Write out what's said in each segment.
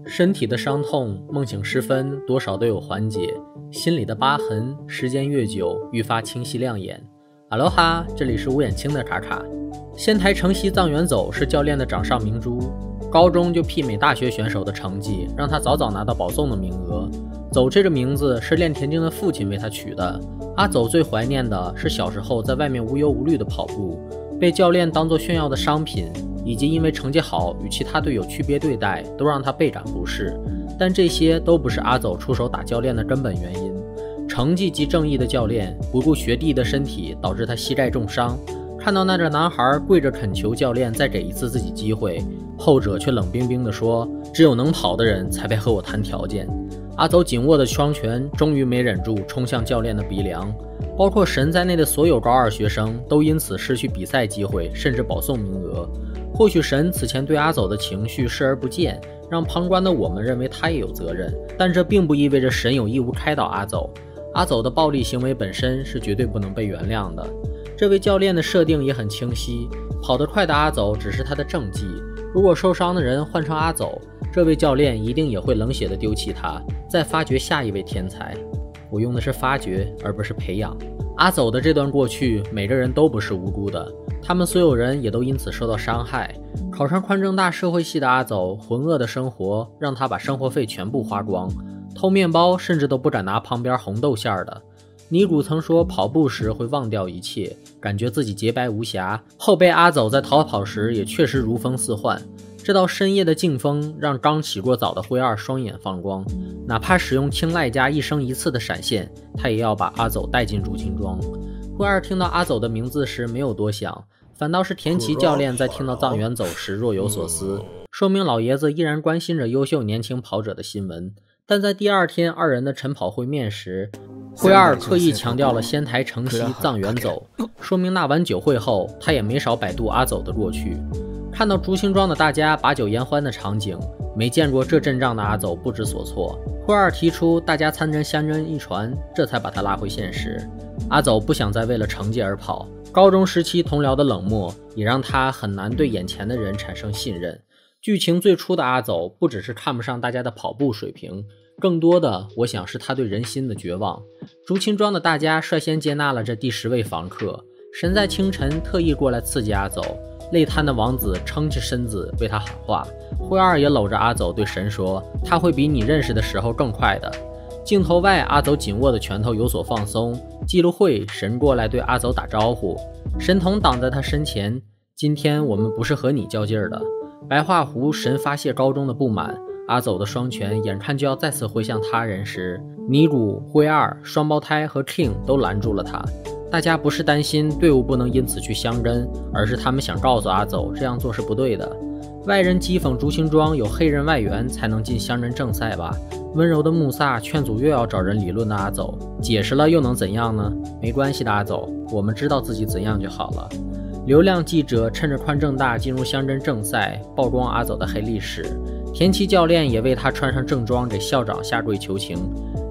身体的伤痛，梦醒时分多少都有缓解，心里的疤痕，时间越久愈发清晰亮眼。哈喽哈，这里是吴眼清的卡卡。仙台城西藏远走是教练的掌上明珠，高中就媲美大学选手的成绩，让他早早拿到保送的名额。走这个名字是练田径的父亲为他取的。阿走最怀念的是小时候在外面无忧无虑的跑步，被教练当作炫耀的商品，以及因为成绩好与其他队友区别对待，都让他倍感不适。但这些都不是阿走出手打教练的根本原因。成绩即正义的教练不顾学弟的身体，导致他膝盖重伤。看到那个男孩跪着恳求教练再给一次自己机会，后者却冷冰冰地说，只有能跑的人才配和我谈条件。阿走紧握的双拳终于没忍住冲向教练的鼻梁，包括神在内的所有高二学生都因此失去比赛机会，甚至保送名额。或许神此前对阿走的情绪视而不见，让旁观的我们认为他也有责任，但这并不意味着神有义务开导阿走。阿走的暴力行为本身是绝对不能被原谅的。这位教练的设定也很清晰，跑得快的阿走只是他的政绩，如果受伤的人换成阿走，这位教练一定也会冷血地丢弃他，再发掘下一位天才。我用的是发掘而不是培养。阿走的这段过去，每个人都不是无辜的，他们所有人也都因此受到伤害。考上宽政大社会系的阿走，浑噩的生活让他把生活费全部花光，偷面包甚至都不敢拿旁边红豆馅的。尼古曾说跑步时会忘掉一切，感觉自己洁白无瑕，后辈阿走在逃跑时也确实如风似幻。这道深夜的劲风让刚洗过澡的灰二双眼放光，哪怕使用青睐家一生一次的闪现，他也要把阿走带进竹青庄。灰二听到阿走的名字时没有多想，反倒是田崎教练在听到藏远走时若有所思，说明老爷子依然关心着优秀年轻跑者的新闻。但在第二天二人的晨跑会面时，灰二刻意强调了仙台城西藏远走，说明那晚酒会后他也没少百度阿走的过去。看到竹青庄的大家把酒言欢的场景，没见过这阵仗的阿走不知所措。灰二提出大家参针相争一传，这才把他拉回现实。阿走不想再为了成绩而跑，高中时期同僚的冷漠也让他很难对眼前的人产生信任。剧情最初的阿走不只是看不上大家的跑步水平，更多的我想是他对人心的绝望。竹青庄的大家率先接纳了这第10位房客，神在清晨特意过来刺激阿走，累瘫的王子撑起身子为他喊话。灰二也搂着阿走对神说，他会比你认识的时候更快的。镜头外，阿走紧握的拳头有所放松，记录会神过来对阿走打招呼，神童挡在他身前，今天我们不是和你较劲儿的。白桦湖神发泄高中的不满，阿走的双拳眼看就要再次挥向他人时，尼古、灰二、双胞胎和 King 都拦住了他。大家不是担心队伍不能因此去相争，而是他们想告诉阿走这样做是不对的。外人讥讽竹青庄有黑人外援才能进乡人正赛吧，温柔的穆萨劝阻又要找人理论的阿走，解释了又能怎样呢？没关系的阿走，我们知道自己怎样就好了。流量记者趁着宽政大进入乡镇正赛，曝光阿走的黑历史。田崎教练也为他穿上正装给校长下跪求情。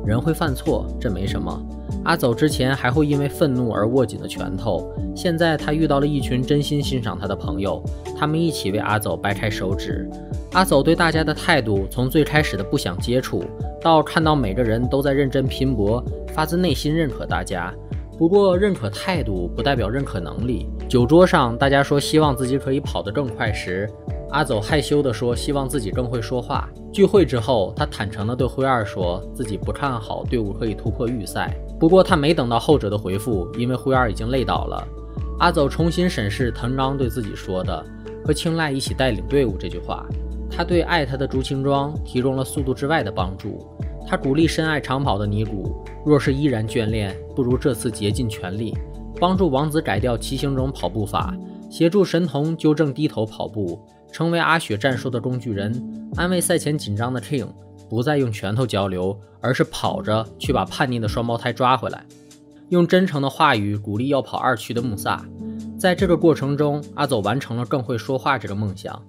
人会犯错，这没什么。阿走之前还会因为愤怒而握紧了拳头，现在他遇到了一群真心欣赏他的朋友，他们一起为阿走掰开手指。阿走对大家的态度从最开始的不想接触，到看到每个人都在认真拼搏，发自内心认可大家。不过认可态度不代表认可能力。酒桌上大家说希望自己可以跑得更快时，阿走害羞地说希望自己更会说话。聚会之后，他坦诚地对灰二说自己不看好队伍可以突破预赛，不过他没等到后者的回复，因为灰二已经累倒了。阿走重新审视藤冈对自己说的和青睐一起带领队伍这句话，他对爱他的竹青庄提供了速度之外的帮助。他鼓励深爱长跑的尼古，若是依然眷恋，不如这次竭尽全力，帮助王子改掉骑行种跑步法，协助神童纠正低头跑步，成为阿雪战术的工具人，安慰赛前紧张的 King， 不再用拳头交流，而是跑着去把叛逆的双胞胎抓回来，用真诚的话语鼓励要跑2区的穆萨。在这个过程中，阿走完成了更会说话这个梦想。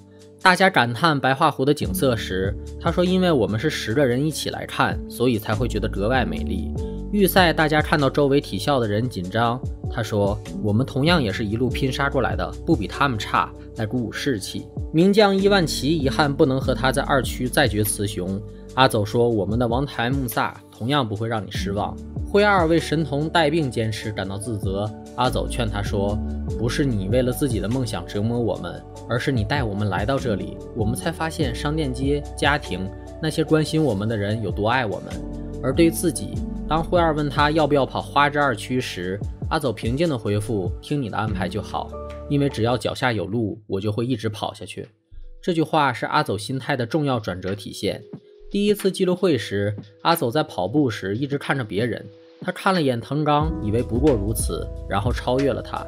大家感叹白桦湖的景色时，他说因为我们是10个人一起来看，所以才会觉得格外美丽。预赛大家看到周围体校的人紧张，他说我们同样也是一路拼杀过来的，不比他们差，来鼓舞士气。名将伊万奇遗憾不能和他在2区再决雌雄。阿走说我们的王牌穆萨同样不会让你失望。灰二为神童带病坚持感到自责，阿走劝他说不是你为了自己的梦想折磨我们，而是你带我们来到这里，我们才发现商店街、家庭那些关心我们的人有多爱我们。而对自己，当灰二问他要不要跑花之2区时，阿走平静地回复听你的安排就好，因为只要脚下有路，我就会一直跑下去。这句话是阿走心态的重要转折体现。第一次记录会时，阿走在跑步时一直看着别人，他看了眼藤冈，以为不过如此，然后超越了他。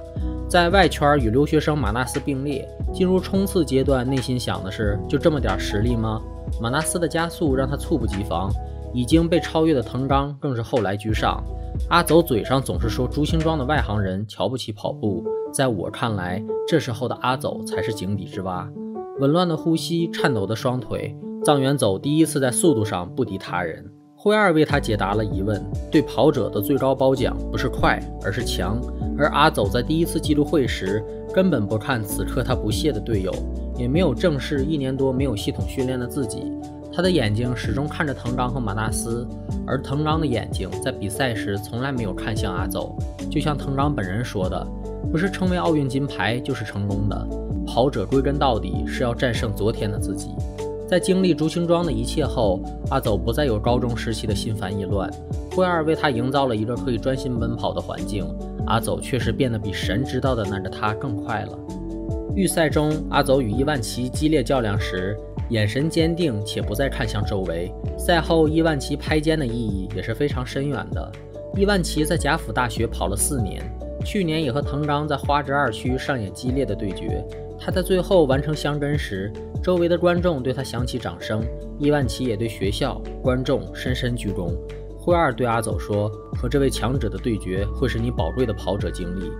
在外圈与留学生马纳斯并列，进入冲刺阶段，内心想的是就这么点实力吗？马纳斯的加速让他猝不及防，已经被超越的藤冈更是后来居上。阿走嘴上总是说朱青庄的外行人瞧不起跑步，在我看来，这时候的阿走才是井底之蛙。紊乱的呼吸，颤抖的双腿，藏原走第一次在速度上不敌他人。灰二为他解答了疑问，对跑者的最高褒奖不是快，而是强。而阿走在第一次记录会时，根本不看此刻他不屑的队友，也没有正视1年多没有系统训练的自己。他的眼睛始终看着藤冈和马纳斯，而藤冈的眼睛在比赛时从来没有看向阿走。就像藤冈本人说的，不是成为奥运金牌就是成功的，跑者归根到底是要战胜昨天的自己。在经历朱青庄的一切后，阿走不再有高中时期的心烦意乱。灰二为他营造了一个可以专心奔跑的环境，阿走确实变得比神知道的那个他更快了。预赛中，阿走与伊万奇激烈较量时，眼神坚定且不再看向周围。赛后，伊万奇拍肩的意义也是非常深远的。伊万奇在贾府大学跑了4年，去年也和藤冈在花之2区上演激烈的对决。他在最后完成箱根时，周围的观众对他响起掌声，伊万奇也对学校、观众深深鞠躬。灰二对阿走说，和这位强者的对决会是你宝贵的跑者经历。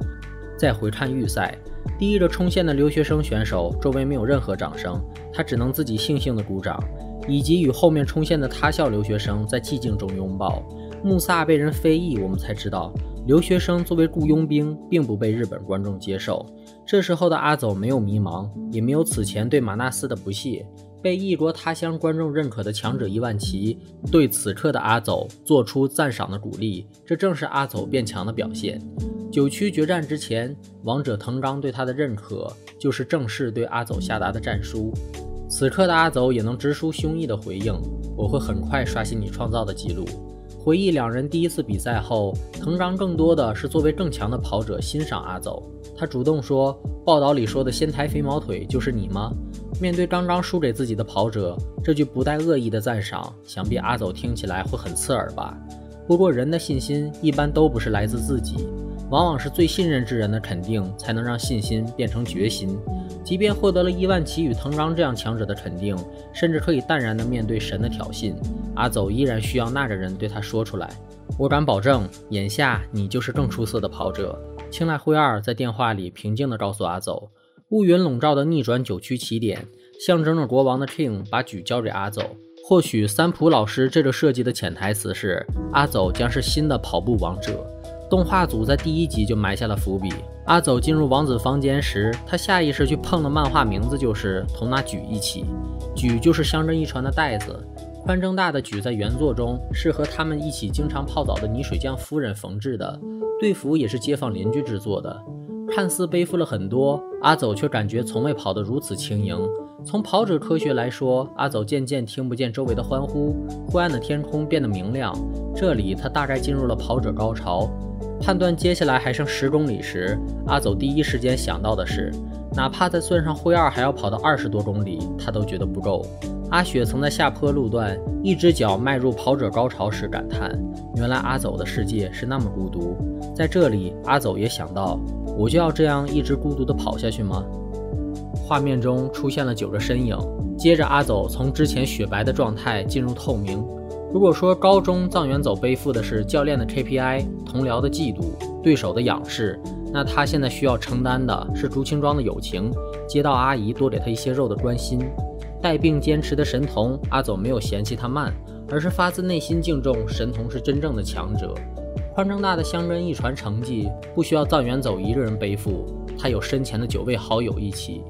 再回看预赛，第一个冲线的留学生选手周围没有任何掌声，他只能自己悻悻地鼓掌，以及与后面冲线的他校留学生在寂静中拥抱。穆萨被人非议，我们才知道留学生作为雇佣兵并不被日本观众接受。这时候的阿走没有迷茫，也没有此前对马纳斯的不屑。被异国他乡观众认可的强者伊万奇对此刻的阿走做出赞赏的鼓励，这正是阿走变强的表现。9区决战之前，王者藤冈对他的认可就是正式对阿走下达的战书。此刻的阿走也能直抒胸臆地回应，我会很快刷新你创造的记录。回忆2人第一次比赛后，藤冈更多的是作为更强的跑者欣赏阿走。他主动说，报道里说的先抬肥毛腿就是你吗？面对刚刚输给自己的跑者，这句不带恶意的赞赏，想必阿走听起来会很刺耳吧。不过人的信心一般都不是来自自己，往往是最信任之人的肯定才能让信心变成决心。即便获得了伊万奇与藤冈这样强者的肯定，甚至可以淡然地面对神的挑衅，阿走依然需要那个人对他说出来，我敢保证，眼下你就是更出色的跑者。青濑灰二在电话里平静地告诉阿走，乌云笼罩的逆转9区起点，象征着国王的 King 把举交给阿走。或许三浦老师这个设计的潜台词是，阿走将是新的跑步王者。动画组在第1集就埋下了伏笔。阿走进入王子房间时，他下意识去碰的漫画名字就是同那举一起，举就是乡镇一传的袋子，宽正大的举在原作中是和他们一起经常泡澡的泥水匠夫人缝制的，队服也是街坊邻居制作的。看似背负了很多，阿走却感觉从未跑得如此轻盈。从跑者科学来说，阿走渐渐听不见周围的欢呼，灰暗的天空变得明亮，这里他大概进入了跑者高潮。判断接下来还剩10公里时，阿走第一时间想到的是，哪怕再算上灰二还要跑到20多公里，他都觉得不够。阿雪曾在下坡路段一只脚迈入跑者高潮时感叹，原来阿走的世界是那么孤独。在这里，阿走也想到，我就要这样一直孤独地跑下去吗？画面中出现了9个身影，接着阿走从之前雪白的状态进入透明。如果说高中藏原走背负的是教练的 KPI、同僚的嫉妒、对手的仰视，那他现在需要承担的是朱青庄的友情，街道阿姨多给他一些肉的关心。带病坚持的神童阿走没有嫌弃他慢，而是发自内心敬重神童是真正的强者。宽正大的乡绅一传成绩，不需要藏远走一个人背负，他有身前的9位好友一起。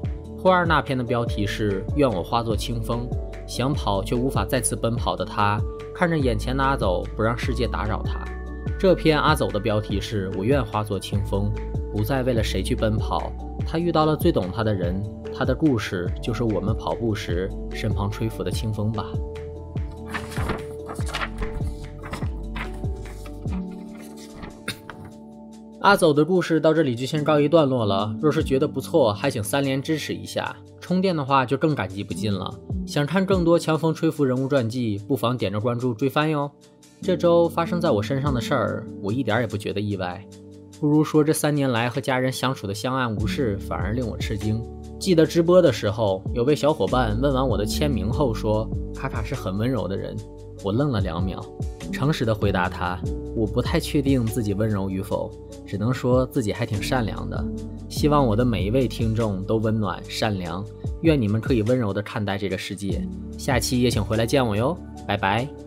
后二那篇的标题是愿我化作清风，想跑却无法再次奔跑的他，看着眼前的阿走，不让世界打扰他。这篇阿走的标题是我愿化作清风，不再为了谁去奔跑。他遇到了最懂他的人，他的故事就是我们跑步时身旁吹拂的清风吧。阿走的故事到这里就先告一段落了，若是觉得不错，还请3连支持一下，充电的话就更感激不尽了。想看更多强风吹拂人物传记，不妨点着关注追番哟。这周发生在我身上的事儿，我一点也不觉得意外，不如说这3年来和家人相处的相安无事，反而令我吃惊。记得直播的时候，有位小伙伴问完我的签名后说，卡卡是很温柔的人。我愣了2秒，诚实的回答他，我不太确定自己温柔与否，只能说自己还挺善良的。希望我的每一位听众都温暖善良，愿你们可以温柔的看待这个世界。下期也请回来见我哟，拜拜。